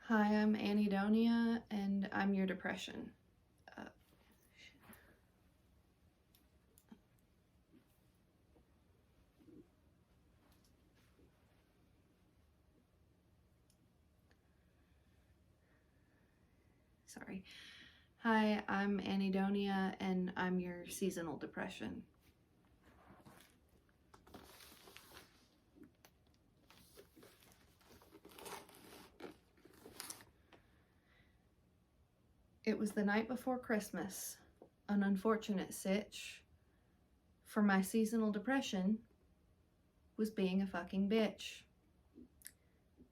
Hi, I'm Anhedonia, and I'm your depression. Uh, sorry. Hi, I'm Anhedonia, and I'm your seasonal depression. It was the night before Christmas, an unfortunate sitch, for my seasonal depression was being a fucking bitch.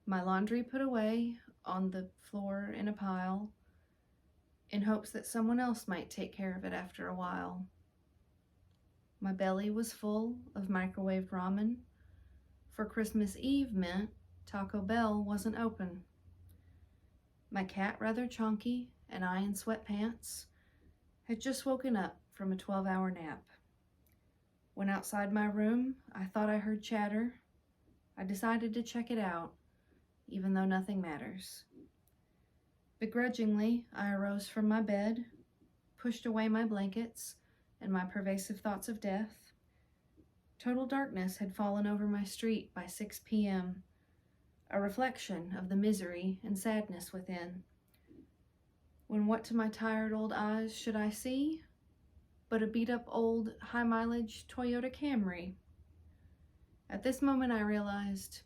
My laundry put away on the floor in a pile, in hopes that someone else might take care of it after a while. My belly was full of microwaved ramen, for Christmas Eve meant Taco Bell wasn't open. My cat, rather chunky, and I in sweatpants, had just woken up from a 12-hour nap. When outside my room, I thought I heard chatter. I decided to check it out, even though nothing matters. Begrudgingly, I arose from my bed, pushed away my blankets and my pervasive thoughts of death. Total darkness had fallen over my street by 6 p.m., a reflection of the misery and sadness within. When what to my tired old eyes should I see but a beat-up old high-mileage Toyota Camry? At this moment I realized,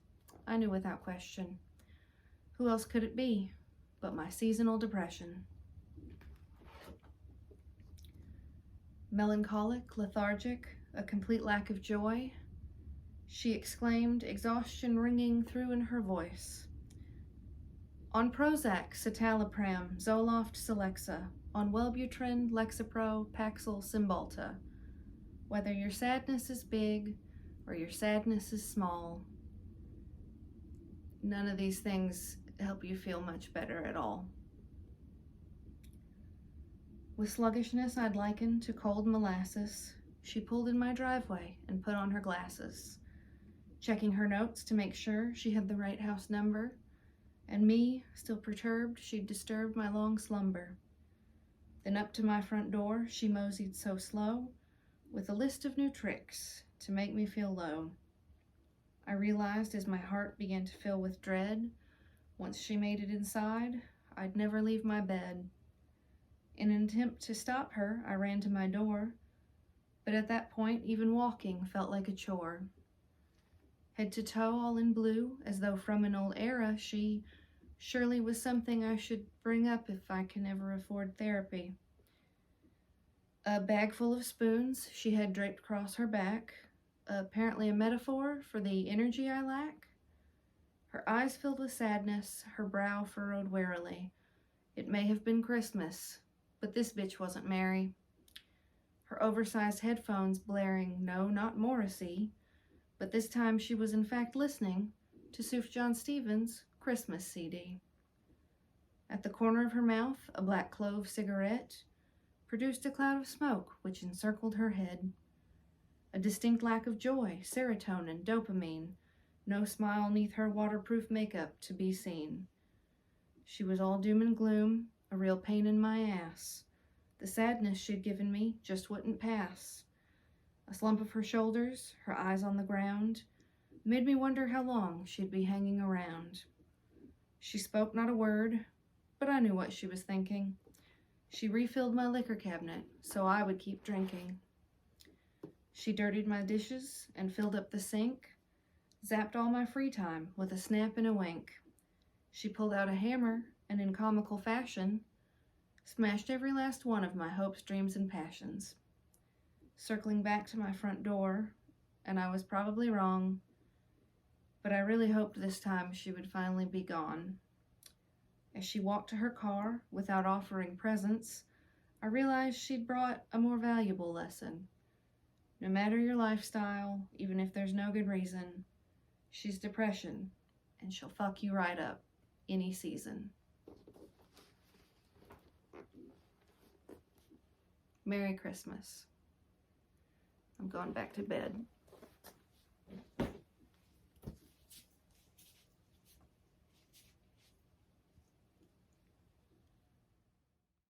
I knew without question, who else could it be but my seasonal depression? Melancholic, lethargic, a complete lack of joy, she exclaimed, exhaustion ringing through in her voice. On Prozac, citalopram, Zoloft, Celexa, on Wellbutrin, Lexapro, Paxil, Cymbalta. Whether your sadness is big or your sadness is small, none of these things help you feel much better at all. With sluggishness I'd liken to cold molasses, she pulled in my driveway and put on her glasses, checking her notes to make sure she had the right house number, and me, still perturbed, she'd disturbed my long slumber. Then up to my front door she moseyed so slow, with a list of new tricks to make me feel low. I realized as my heart began to fill with dread, once she made it inside, I'd never leave my bed. In an attempt to stop her, I ran to my door, but at that point even walking felt like a chore. Head to toe all in blue, as though from an old era, she surely was something I should bring up if I can ever afford therapy. A bag full of spoons she had draped across her back, apparently a metaphor for the energy I lack. Her eyes filled with sadness, her brow furrowed warily. It may have been Christmas, but this bitch wasn't merry. Her oversized headphones blaring, no, not Morrissey, but this time she was in fact listening to Sufjan Stevens' Christmas CD. At the corner of her mouth, a black clove cigarette produced a cloud of smoke which encircled her head. A distinct lack of joy, serotonin, dopamine, no smile neath her waterproof makeup to be seen. She was all doom and gloom, a real pain in my ass. The sadness she'd given me just wouldn't pass. A slump of her shoulders, her eyes on the ground, made me wonder how long she'd be hanging around. She spoke not a word, but I knew what she was thinking. She refilled my liquor cabinet so I would keep drinking. She dirtied my dishes and filled up the sink, zapped all my free time with a snap and a wink. She pulled out a hammer and in comical fashion smashed every last one of my hopes, dreams, and passions. Circling back to my front door, and I was probably wrong, but I really hoped this time she would finally be gone. As she walked to her car without offering presents, I realized she'd brought a more valuable lesson. No matter your lifestyle, even if there's no good reason, she's depression, and she'll fuck you right up any season. Merry Christmas. I'm going back to bed.